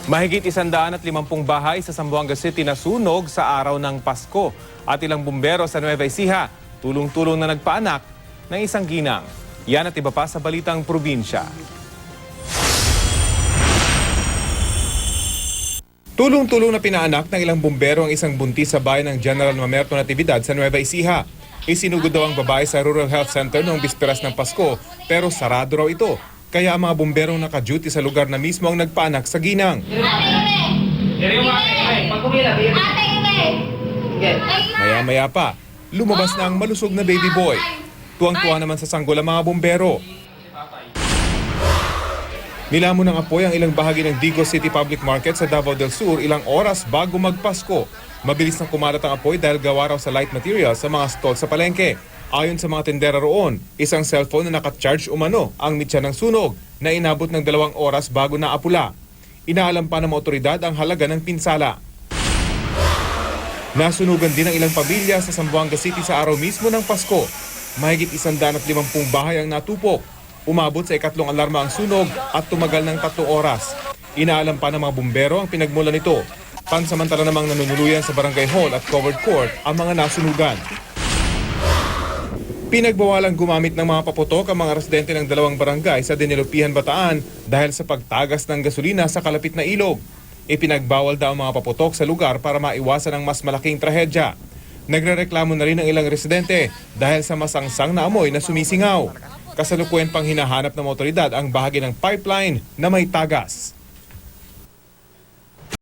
Mahigit 150 bahay sa Zamboanga City nasunog sa araw ng Pasko at ilang bumbero sa Nueva Ecija tulong-tulong na nagpaanak ng isang ginang. Yan at iba pa sa balitang probinsya. Tulong-tulong na pinaanak ng ilang bumbero ang isang buntis sa bayan ng General Mamerto Natividad sa Nueva Ecija. Isinugod daw ang babae sa Rural Health Center noong bisperas ng Pasko pero sarado raw ito. Kaya ang mga bumberong naka-duty sa lugar na mismo ang nagpaanak sa ginang. Maya-maya pa, lumabas na ang malusog na baby boy. Tuwang-tuwa naman sa sanggol ang mga bumbero. Nilamon ng apoy ang ilang bahagi ng Digos City Public Market sa Davao del Sur ilang oras bago magpasko. Mabilis nang kumalat ang apoy dahil gawa raw sa light material sa mga stall sa palengke. Ayon sa mga tendera roon, isang cellphone na naka-charge umano ang mitya ng sunog na inabot ng 2 oras bago naapula. Inaalam pa ng mga otoridad ang halaga ng pinsala. Nasunugan din ang ilang pamilya sa Zamboanga City sa araw mismo ng Pasko. Mahigit 150 bahay ang natupok. Umabot sa ikatlong alarma ang sunog at tumagal ng 3 oras. Inaalam pa ng mga bumbero ang pinagmulan nito. Pansamantala namang nanunuluyan sa barangay hall at covered court ang mga nasunugan. Pinagbawalang gumamit ng mga paputok ang mga residente ng 2 barangay sa Dinilupihan, Bataan dahil sa pagtagas ng gasolina sa kalapit na ilog. Ipinagbawal daw ang mga paputok sa lugar para maiwasan ang mas malaking trahedya. Nagrereklamo na rin ang ilang residente dahil sa masangsang na amoy na sumisingaw. Kasalukuyan pang hinahanap ng otoridad ang bahagi ng pipeline na may tagas.